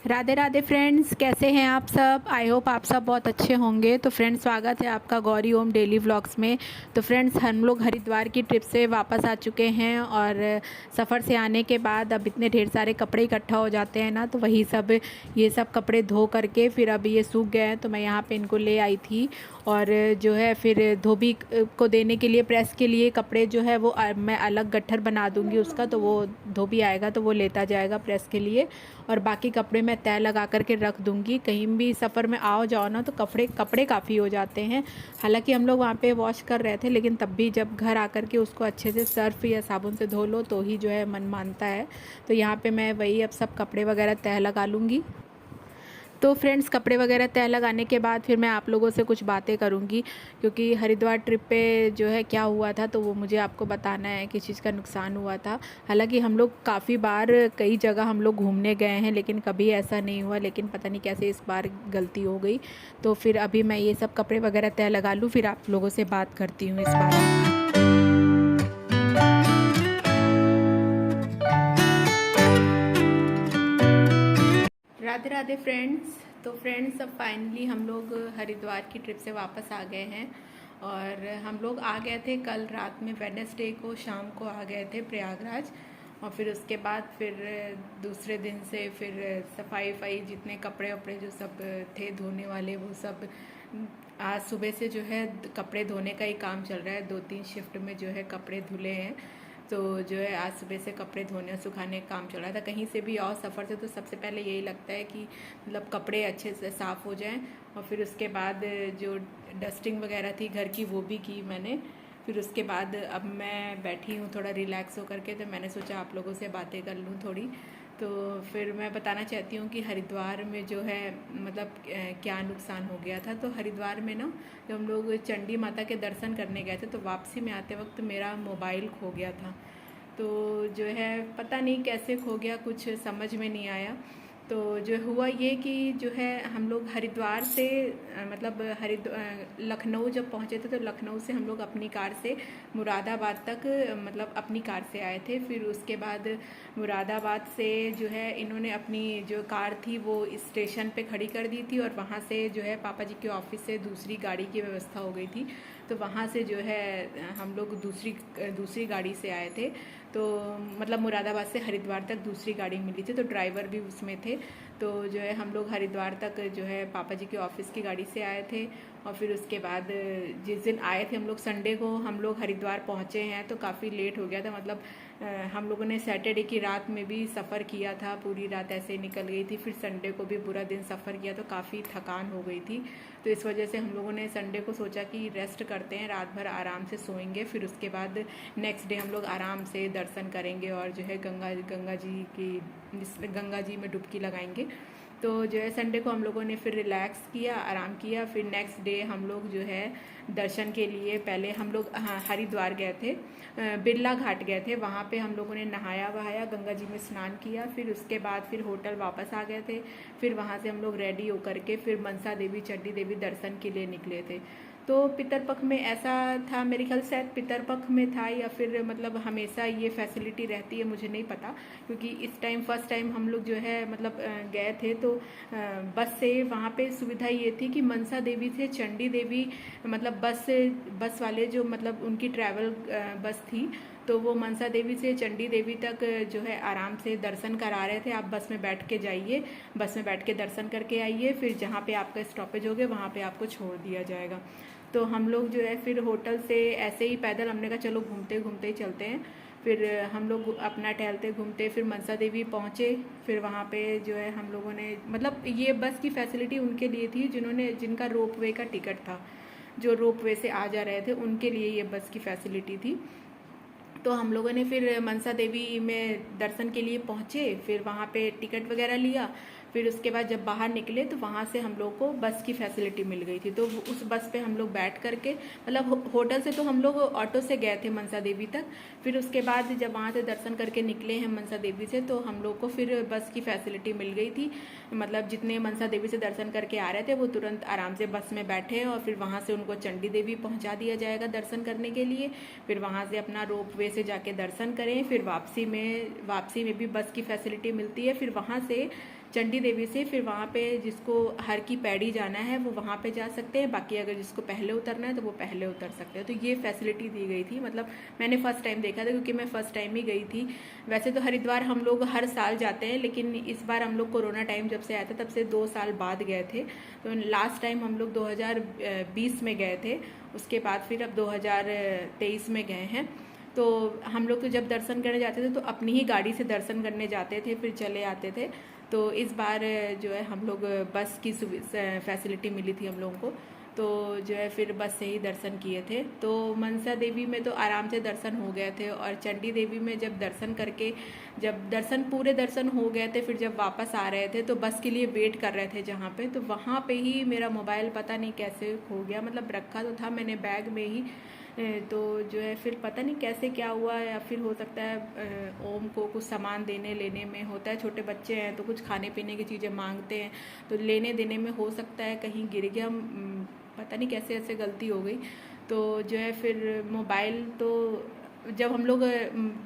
Radhe Radhe friends, कैसे हैं आप सब। आई होप आप सब बहुत अच्छे होंगे। तो फ्रेंड्स, स्वागत है आपका गौरी ओम डेली व्लॉग्स में। तो फ्रेंड्स, हम लोग हरिद्वार की ट्रिप से वापस आ चुके हैं और सफ़र से आने के बाद अब इतने ढेर सारे कपड़े इकट्ठा हो जाते हैं ना, तो वही सब ये सब कपड़े धो करके फिर अभी ये सूख गए हैं, तो मैं यहाँ पे इनको ले आई थी। और जो है फिर धोबी को देने के लिए, प्रेस के लिए कपड़े जो है वो मैं अलग गट्ठर बना दूँगी उसका, तो वो धोबी आएगा तो वो लेता जाएगा प्रेस के लिए। और बाकी कपड़े मैं तय लगा करके रख दूँगी। कहीं भी सफ़र में आओ जाओ ना, तो कपड़े कपड़े काफ़ी हो जाते हैं। हालांकि हम लोग वहाँ पे वॉश कर रहे थे, लेकिन तब भी जब घर आकर के उसको अच्छे से सर्फ या साबुन से धो लो तो ही जो है मन मानता है। तो यहाँ पे मैं वही अब सब कपड़े वगैरह तय लगा लूँगी। तो फ्रेंड्स, कपड़े वगैरह तय लगाने के बाद फिर मैं आप लोगों से कुछ बातें करूंगी, क्योंकि हरिद्वार ट्रिप पे जो है क्या हुआ था तो वो मुझे आपको बताना है, किस चीज़ का नुकसान हुआ था। हालांकि हम लोग काफ़ी बार कई जगह हम लोग घूमने गए हैं, लेकिन कभी ऐसा नहीं हुआ, लेकिन पता नहीं कैसे इस बार गलती हो गई। तो फिर अभी मैं ये सब कपड़े वगैरह तय लगा लूँ, फिर आप लोगों से बात करती हूँ इस बारे में। राधे राधे फ्रेंड्स। तो फ्रेंड्स, अब फाइनली हम लोग हरिद्वार की ट्रिप से वापस आ गए हैं। और हम लोग आ गए थे कल रात में, वेडनेसडे को शाम को आ गए थे प्रयागराज। और फिर उसके बाद फिर दूसरे दिन से फिर सफाई वफाई, जितने कपड़े वपड़े जो सब थे धोने वाले, वो सब आज सुबह से जो है कपड़े धोने का ही काम चल रहा है। 2-3 शिफ्ट में जो है कपड़े धुले हैं। तो जो है आज सुबह से कपड़े धोने और सुखाने का काम चल रहा था। कहीं से भी आओ सफ़र से तो सबसे पहले यही लगता है कि मतलब कपड़े अच्छे से साफ़ हो जाएं। और फिर उसके बाद जो डस्टिंग वगैरह थी घर की, वो भी की मैंने। फिर उसके बाद अब मैं बैठी हूँ थोड़ा रिलैक्स होकर के, तो मैंने सोचा आप लोगों से बातें कर लूँ थोड़ी। तो फिर मैं बताना चाहती हूँ कि हरिद्वार में जो है मतलब क्या नुकसान हो गया था। तो हरिद्वार में ना, जब हम लोग चंडी माता के दर्शन करने गए थे, तो वापसी में आते वक्त मेरा मोबाइल खो गया था। तो जो है पता नहीं कैसे खो गया, कुछ समझ में नहीं आया। तो जो हुआ ये कि जो है हम लोग हरिद्वार से मतलब लखनऊ जब पहुँचे थे, तो लखनऊ से हम लोग अपनी कार से मुरादाबाद तक मतलब अपनी कार से आए थे। फिर उसके बाद मुरादाबाद से जो है इन्होंने अपनी जो कार थी वो स्टेशन पे खड़ी कर दी थी, और वहाँ से जो है पापा जी के ऑफिस से दूसरी गाड़ी की व्यवस्था हो गई थी। तो वहाँ से जो है हम लोग दूसरी गाड़ी से आए थे। तो मतलब मुरादाबाद से हरिद्वार तक दूसरी गाड़ी मिली थी, तो ड्राइवर भी उसमें थे। तो जो है हम लोग हरिद्वार तक जो है पापा जी के ऑफिस की गाड़ी से आए थे। और फिर उसके बाद जिस दिन आए थे हम लोग, संडे को हम लोग हरिद्वार पहुँचे हैं, तो काफ़ी लेट हो गया था। मतलब हम लोगों ने सैटरडे की रात में भी सफ़र किया था, पूरी रात ऐसे निकल गई थी। फिर संडे को भी पूरा दिन सफ़र किया, तो काफ़ी थकान हो गई थी। तो इस वजह से हम लोगों ने संडे को सोचा कि रेस्ट करते हैं, रात भर आराम से सोएंगे। फिर उसके बाद नेक्स्ट डे हम लोग आराम से दर्शन करेंगे और जो है गंगा जी में डुबकी लगाएंगे। तो जो है संडे को हम लोगों ने फिर रिलैक्स किया, आराम किया। फिर नेक्स्ट डे हम लोग जो है दर्शन के लिए पहले हम लोग हरिद्वार गए थे, बिरला घाट गए थे। वहाँ पे हम लोगों ने नहाया वहाया, गंगा जी में स्नान किया। फिर उसके बाद फिर होटल वापस आ गए थे। फिर वहाँ से हम लोग रेडी होकर के फिर मनसा देवी, चंडी देवी दर्शन के लिए निकले थे। तो पितरपक्ष में ऐसा था, मेरे ख्याल से पितरपक्ष में था, या फिर मतलब हमेशा ये फैसिलिटी रहती है, मुझे नहीं पता। क्योंकि इस टाइम फर्स्ट टाइम हम लोग जो है मतलब गए थे, तो बस से वहाँ पे सुविधा ये थी कि मनसा देवी से चंडी देवी मतलब बस वाले जो मतलब उनकी ट्रैवल बस थी, तो वो मनसा देवी से चंडी देवी तक जो है आराम से दर्शन करा रहे थे। आप बस में बैठ के जाइए, बस में बैठ के दर्शन करके आइए, फिर जहाँ पे आपका स्टॉपेज होगा वहाँ पे आपको छोड़ दिया जाएगा। तो हम लोग जो है फिर होटल से ऐसे ही पैदल, हमने कहा चलो घूमते घूमते ही चलते हैं। फिर हम लोग अपना टहलते घूमते फिर मनसा देवी पहुँचे। फिर वहाँ पे जो है हम लोगों ने मतलब ये बस की फैसिलिटी उनके लिए थी जिनका रोप वे का टिकट था, जो रोप वे से आ जा रहे थे उनके लिए ये बस की फैसिलिटी थी। तो हम लोगों ने फिर मनसा देवी में दर्शन के लिए पहुँचे, फिर वहाँ पे टिकट वगैरह लिया। फिर उसके बाद जब बाहर निकले तो वहाँ से हम लोग को बस की फैसिलिटी मिल गई थी। तो उस बस पे हम लोग बैठ करके मतलब होटल से तो हम लोग ऑटो से गए थे मनसा देवी तक। फिर उसके बाद जब वहाँ से दर्शन करके निकले हैं मनसा देवी से, तो हम लोग को फिर बस की फैसिलिटी मिल गई थी। मतलब जितने मनसा देवी से दर्शन करके आ रहे थे वो तुरंत आराम से बस में बैठे, और फिर वहाँ से उनको चंडी देवी पहुँचा दिया जाएगा दर्शन करने के लिए। फिर वहाँ से अपना रोप वे से जाके दर्शन करें। फिर वापसी में भी बस की फैसिलिटी मिलती है। फिर वहाँ से चंडी देवी से फिर वहाँ पे जिसको हर की पैड़ी जाना है वो वहाँ पे जा सकते हैं, बाकी अगर जिसको पहले उतरना है तो वो पहले उतर सकते हैं। तो ये फैसिलिटी दी गई थी, मतलब मैंने फर्स्ट टाइम देखा था क्योंकि मैं फ़र्स्ट टाइम ही गई थी। वैसे तो हरिद्वार हम लोग हर साल जाते हैं, लेकिन इस बार हम लोग कोरोना टाइम जब से आया था तब से 2 साल बाद गए थे। तो लास्ट टाइम हम लोग 2020 में गए थे, उसके बाद फिर अब 2023 में गए हैं। तो हम लोग तो जब दर्शन करने जाते थे तो अपनी ही गाड़ी से दर्शन करने जाते थे, फिर चले आते थे। तो इस बार जो है हम लोग बस की फैसिलिटी मिली थी हम लोगों को, तो जो है फिर बस से ही दर्शन किए थे। तो मनसा देवी में तो आराम से दर्शन हो गए थे, और चंडी देवी में जब दर्शन करके जब पूरे दर्शन हो गए थे, फिर जब वापस आ रहे थे तो बस के लिए वेट कर रहे थे जहाँ पे, तो वहाँ पे ही मेरा मोबाइल पता नहीं कैसे खो गया। मतलब रखा तो था मैंने बैग में ही, तो जो है फिर पता नहीं कैसे क्या हुआ, या फिर हो सकता है ओम को कुछ सामान देने लेने में होता है, छोटे बच्चे हैं तो कुछ खाने पीने की चीज़ें मांगते हैं, तो लेने देने में हो सकता है कहीं गिर गया, पता नहीं कैसे ऐसे गलती हो गई। तो जो है फिर मोबाइल तो जब हम लोग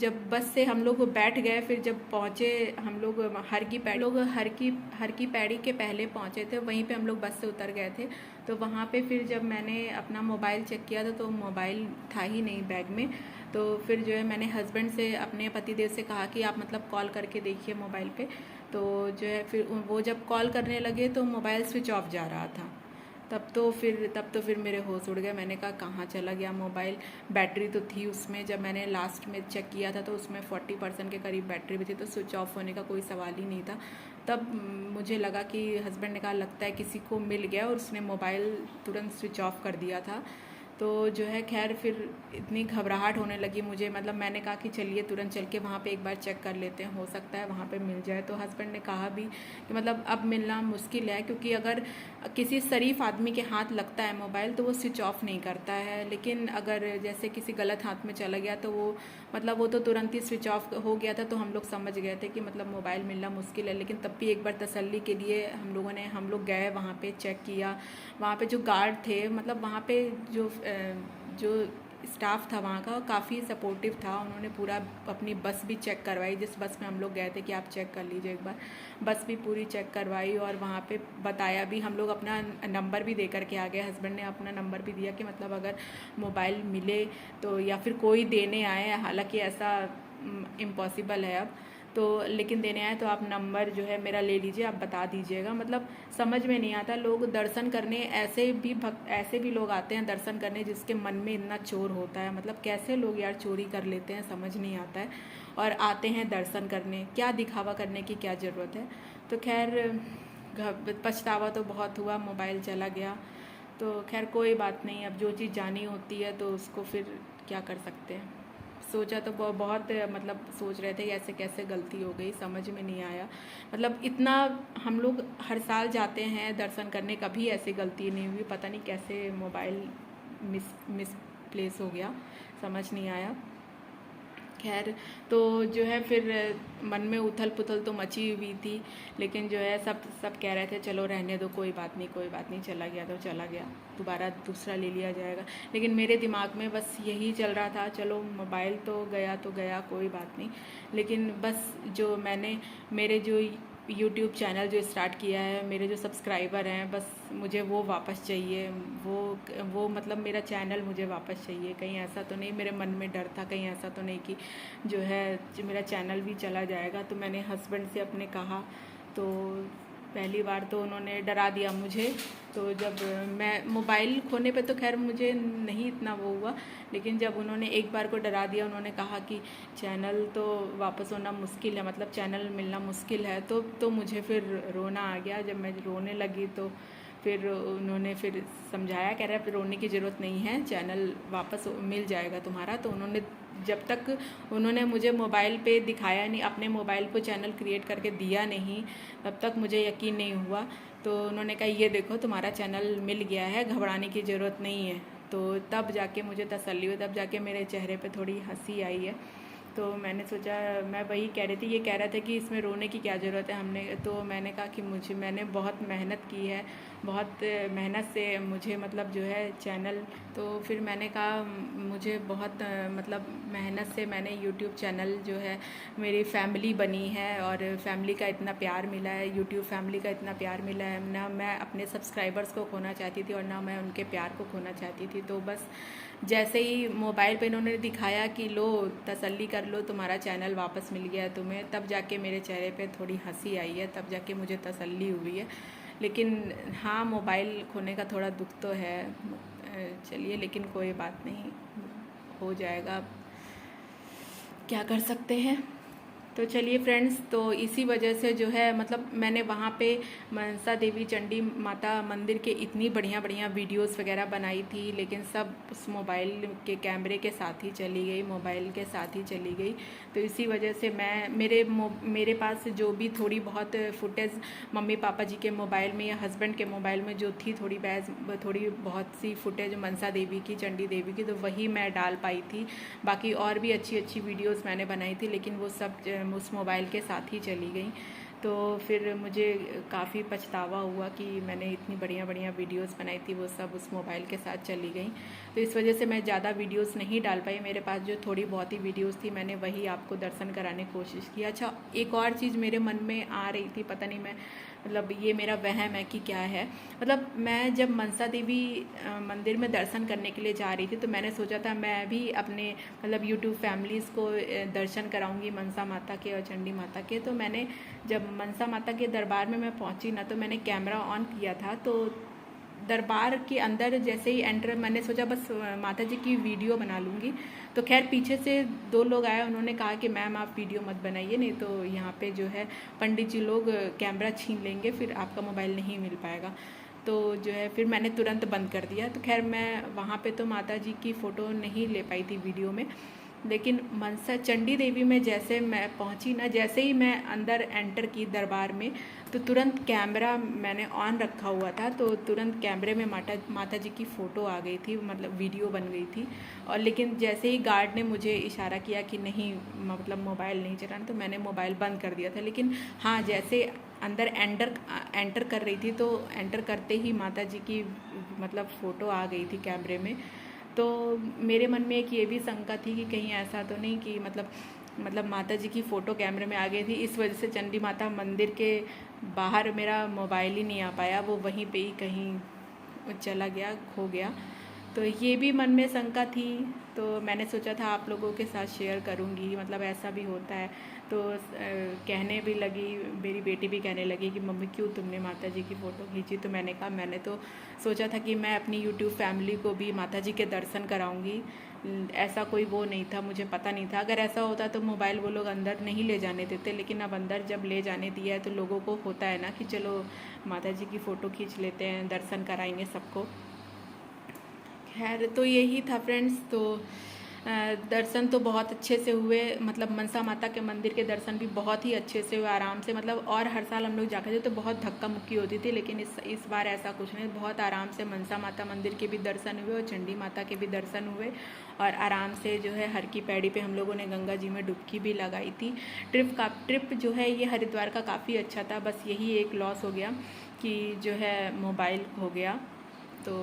जब बस से हम लोग बैठ गए, फिर जब पहुँचे हम लोग हर की पैड़ी के पहले पहुँचे थे, वहीं पे हम लोग बस से उतर गए थे। तो वहाँ पे फिर जब मैंने अपना मोबाइल चेक किया था तो मोबाइल था ही नहीं बैग में। तो फिर जो है मैंने हस्बैंड से, अपने पतिदेव से कहा कि आप मतलब कॉल करके देखिए मोबाइल पे। तो जो है फिर वो जब कॉल करने लगे तो मोबाइल स्विच ऑफ जा रहा था। तब तो फिर मेरे होश उड़ गए। मैंने कहा कहाँ चला गया मोबाइल। बैटरी तो थी उसमें, जब मैंने लास्ट में चेक किया था तो उसमें 40% के करीब बैटरी भी थी, तो स्विच ऑफ होने का कोई सवाल ही नहीं था। तब मुझे लगा कि हस्बैंड ने कहा लगता है किसी को मिल गया और उसने मोबाइल तुरंत स्विच ऑफ कर दिया था। तो जो है खैर फिर इतनी घबराहट होने लगी मुझे, मतलब मैंने कहा कि चलिए तुरंत चल के वहाँ पे एक बार चेक कर लेते हैं, हो सकता है वहाँ पे मिल जाए। तो हस्बैंड ने कहा भी कि मतलब अब मिलना मुश्किल है, क्योंकि अगर किसी शरीफ आदमी के हाथ लगता है मोबाइल तो वो स्विच ऑफ नहीं करता है, लेकिन अगर जैसे किसी गलत हाथ में चला गया तो वो तो तुरंत ही स्विच ऑफ हो गया था। तो हम लोग समझ गए थे कि मतलब मोबाइल मिलना मुश्किल है, लेकिन तब भी एक बार तसल्ली के लिए हम लोग गए वहाँ पे, चेक किया। वहाँ पे जो गार्ड थे, मतलब वहाँ पे जो स्टाफ था वहाँ का काफ़ी सपोर्टिव था। उन्होंने पूरा अपनी बस भी चेक करवाई, जिस बस में हम लोग गए थे कि आप चेक कर लीजिए एक बार, बस भी पूरी चेक करवाई। और वहाँ पे बताया भी, हम लोग अपना नंबर भी दे करके आ गए। हस्बैंड ने अपना नंबर भी दिया कि मतलब अगर मोबाइल मिले तो, या फिर कोई देने आए, हालांकि ऐसा इम्पॉसिबल है अब तो, लेकिन देने आए तो आप नंबर जो है मेरा ले लीजिए, आप बता दीजिएगा। मतलब समझ में नहीं आता, लोग दर्शन करने ऐसे भी लोग आते हैं दर्शन करने जिसके मन में इतना चोर होता है। मतलब कैसे लोग यार चोरी कर लेते हैं, समझ नहीं आता है। और आते हैं दर्शन करने, क्या दिखावा करने की क्या ज़रूरत है। तो खैर पछतावा तो बहुत हुआ, मोबाइल चला गया। तो खैर कोई बात नहीं, अब जो चीज़ जानी होती है तो उसको फिर क्या कर सकते हैं। सोचा तो बहुत मतलब सोच रहे थे ऐसे कैसे गलती हो गई, समझ में नहीं आया। मतलब इतना हम लोग हर साल जाते हैं दर्शन करने, कभी ऐसी गलती नहीं हुई। पता नहीं कैसे मोबाइल मिसप्लेस हो गया, समझ नहीं आया। खैर तो जो है फिर मन में उथल पुथल तो मची हुई थी, लेकिन जो है सब कह रहे थे चलो रहने दो, कोई बात नहीं, चला गया तो चला गया, दोबारा दूसरा ले लिया जाएगा। लेकिन मेरे दिमाग में बस यही चल रहा था, चलो मोबाइल तो गया कोई बात नहीं, लेकिन बस जो मेरे जो यूट्यूब चैनल जो स्टार्ट किया है, मेरे जो सब्सक्राइबर हैं, बस मुझे वो वापस चाहिए। वो मतलब मेरा चैनल मुझे वापस चाहिए। कहीं ऐसा तो नहीं, मेरे मन में डर था कहीं ऐसा तो नहीं कि जो मेरा चैनल भी चला जाएगा। तो मैंने हस्बैंड से अपने कहा, तो पहली बार तो उन्होंने डरा दिया मुझे। तो जब मैं मोबाइल खोने पे तो खैर मुझे नहीं इतना वो हुआ, लेकिन जब उन्होंने एक बार को डरा दिया, उन्होंने कहा कि चैनल तो वापस होना मुश्किल है, मतलब चैनल मिलना मुश्किल है, तो मुझे फिर रोना आ गया। जब मैं रोने लगी तो फिर उन्होंने फिर समझाया, कह रहा है फिर रोने की ज़रूरत नहीं है, चैनल वापस मिल जाएगा तुम्हारा। तो जब तक उन्होंने मुझे मोबाइल पे दिखाया नहीं, अपने मोबाइल पे चैनल क्रिएट करके दिया नहीं, तब तक मुझे यकीन नहीं हुआ। तो उन्होंने कहा ये देखो तुम्हारा चैनल मिल गया है, घबराने की ज़रूरत नहीं है। तो तब जाके मुझे तसल्ली हुई, तब जाके मेरे चेहरे पे थोड़ी हंसी आई है। तो मैंने सोचा, मैं वही कह रही थी, ये कह रहा था कि इसमें रोने की क्या ज़रूरत है। तो मैंने कहा कि मैंने बहुत मेहनत की है, बहुत मेहनत से मुझे मतलब जो है चैनल, तो फिर मैंने कहा मुझे बहुत मतलब मेहनत से मैंने यूट्यूब चैनल जो है, मेरी फैमिली बनी है और फैमिली का इतना प्यार मिला है, यूट्यूब फैमिली का इतना प्यार मिला है ना, मैं अपने सब्सक्राइबर्स को खोना चाहती थी और ना मैं उनके प्यार को खोना चाहती थी। तो बस जैसे ही मोबाइल पे इन्होंने दिखाया कि लो तसल्ली कर लो, तुम्हारा चैनल वापस मिल गया है तुम्हें, तब जाके मेरे चेहरे पे थोड़ी हंसी आई है, तब जाके मुझे तसल्ली हुई है। लेकिन हाँ, मोबाइल खोने का थोड़ा दुख तो है, चलिए, लेकिन कोई बात नहीं, हो जाएगा, क्या कर सकते हैं। तो चलिए फ्रेंड्स, तो इसी वजह से जो है मतलब मैंने वहाँ पे मनसा देवी चंडी माता मंदिर के इतनी बढ़िया बढ़िया वीडियोस वगैरह बनाई थी, लेकिन सब उस मोबाइल के कैमरे के साथ ही चली गई, मोबाइल के साथ ही चली गई। तो इसी वजह से मेरे पास जो भी थोड़ी बहुत फुटेज मम्मी पापा जी के मोबाइल में या हस्बैंड के मोबाइल में जो थी, थोड़ी बहुत सी फुटेज मनसा देवी की, चंडी देवी की, तो वही मैं डाल पाई थी। बाकी और भी अच्छी अच्छी वीडियोज़ मैंने बनाई थी, लेकिन वो सब उस मोबाइल के साथ ही चली गई। तो फिर मुझे काफ़ी पछतावा हुआ कि मैंने इतनी बढ़िया बढ़िया वीडियोस बनाई थी, वो सब उस मोबाइल के साथ चली गई। तो इस वजह से मैं ज़्यादा वीडियोस नहीं डाल पाई। मेरे पास जो थोड़ी बहुत ही वीडियोस थी, मैंने वही आपको दर्शन कराने की कोशिश की। अच्छा, एक और चीज़ मेरे मन में आ रही थी, पता नहीं, मैं मतलब ये मेरा वहम है कि क्या है, मतलब मैं जब मनसा देवी मंदिर में दर्शन करने के लिए जा रही थी, तो मैंने सोचा था मैं भी अपने मतलब यूट्यूब फैमिलीज़ को दर्शन कराऊंगी मनसा माता के और चंडी माता के। तो मैंने जब मनसा माता के दरबार में मैं पहुंची ना, तो मैंने कैमरा ऑन किया था, तो दरबार के अंदर जैसे ही एंटर, मैंने सोचा बस माता जी की वीडियो बना लूँगी। तो खैर पीछे से 2 लोग आए, उन्होंने कहा कि मैम आप वीडियो मत बनाइए, नहीं तो यहाँ पे जो है पंडित जी लोग कैमरा छीन लेंगे, फिर आपका मोबाइल नहीं मिल पाएगा। तो जो है फिर मैंने तुरंत बंद कर दिया। तो खैर मैं वहाँ पे तो माता जी की फ़ोटो नहीं ले पाई थी वीडियो में, लेकिन मनसा चंडी देवी में जैसे मैं पहुंची ना, जैसे ही मैं अंदर एंटर की दरबार में, तो तुरंत कैमरा मैंने ऑन रखा हुआ था, तो तुरंत कैमरे में माता जी की फ़ोटो आ गई थी, मतलब वीडियो बन गई थी। और लेकिन जैसे ही गार्ड ने मुझे इशारा किया कि नहीं, मतलब मोबाइल नहीं चलाना, तो मैंने मोबाइल बंद कर दिया था। लेकिन हाँ, जैसे अंदर एंटर कर रही थी, तो एंटर करते ही माता जी की मतलब फ़ोटो आ गई थी कैमरे में। तो मेरे मन में एक ये भी शंका थी कि कहीं ऐसा तो नहीं कि मतलब माता जी की फ़ोटो कैमरे में आ गई थी, इस वजह से चंडी माता मंदिर के बाहर मेरा मोबाइल ही नहीं आ पाया, वो वहीं पे ही कहीं चला गया, खो गया। तो ये भी मन में शंका थी, तो मैंने सोचा था आप लोगों के साथ शेयर करूँगी, मतलब ऐसा भी होता है। तो कहने भी लगी, मेरी बेटी भी कहने लगी कि मम्मी क्यों तुमने माता जी की फ़ोटो खींची। तो मैंने कहा मैंने तो सोचा था कि मैं अपनी यूट्यूब फैमिली को भी माता जी के दर्शन कराऊंगी, ऐसा कोई वो नहीं था, मुझे पता नहीं था। अगर ऐसा होता तो मोबाइल वो लोग अंदर नहीं ले जाने देते, लेकिन अब अंदर जब ले जाने दिया है तो लोगों को होता है ना कि चलो माता जी की फ़ोटो खींच लेते हैं, दर्शन कराएंगे सबको। खैर तो यही था फ्रेंड्स। तो दर्शन तो बहुत अच्छे से हुए, मतलब मनसा माता के मंदिर के दर्शन भी बहुत ही अच्छे से हुए, आराम से, मतलब और हर साल हम लोग जाकर थे तो बहुत धक्का मुक्की होती थी, लेकिन इस बार ऐसा कुछ नहीं, बहुत आराम से मनसा माता मंदिर के भी दर्शन हुए और चंडी माता के भी दर्शन हुए, और आराम से जो है हर की पैड़ी पे हम लोगों ने गंगा जी में डुबकी भी लगाई थी। ट्रिप जो है ये हरिद्वार का काफ़ी अच्छा था, बस यही एक लॉस हो गया कि जो है मोबाइल खो गया। तो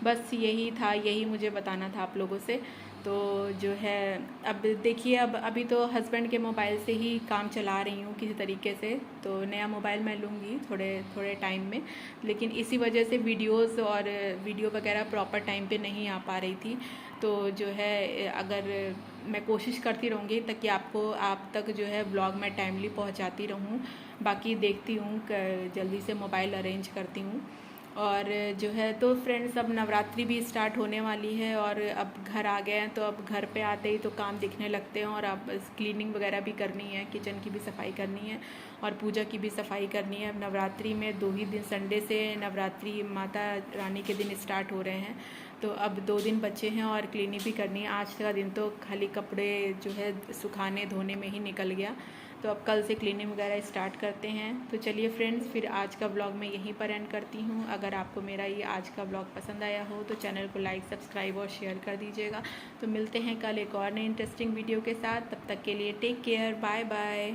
बस यही था, यही मुझे बताना था आप लोगों से। तो जो है अब देखिए, अभी तो हस्बैंड के मोबाइल से ही काम चला रही हूँ किसी तरीके से। तो नया मोबाइल मैं लूँगी थोड़े टाइम में, लेकिन इसी वजह से वीडियो वगैरह प्रॉपर टाइम पे नहीं आ पा रही थी। तो जो है अगर मैं कोशिश करती रहूँगी ताकि आप तक जो है ब्लॉग मैं टाइमली पहुँचाती रहूँ। बाकी देखती हूँ, जल्दी से मोबाइल अरेंज करती हूँ। और जो है तो फ्रेंड्स, अब नवरात्रि भी स्टार्ट होने वाली है और अब घर आ गए हैं, तो अब घर पे आते ही तो काम दिखने लगते हैं, और अब क्लीनिंग वगैरह भी करनी है, किचन की भी सफाई करनी है और पूजा की भी सफाई करनी है। अब नवरात्रि में 2 ही दिन, संडे से नवरात्रि माता रानी के दिन स्टार्ट हो रहे हैं, तो अब 2 दिन बचे हैं और क्लीनिंग भी करनी है। आज का दिन तो खाली कपड़े जो है सुखाने धोने में ही निकल गया। तो अब कल से क्लीनिंग वगैरह स्टार्ट करते हैं। तो चलिए फ्रेंड्स, फिर आज का ब्लॉग मैं यहीं पर एंड करती हूँ। अगर आपको मेरा ये आज का ब्लॉग पसंद आया हो तो चैनल को लाइक, सब्सक्राइब और शेयर कर दीजिएगा। तो मिलते हैं कल एक और नई इंटरेस्टिंग वीडियो के साथ। तब तक के लिए टेक केयर, बाय बाय।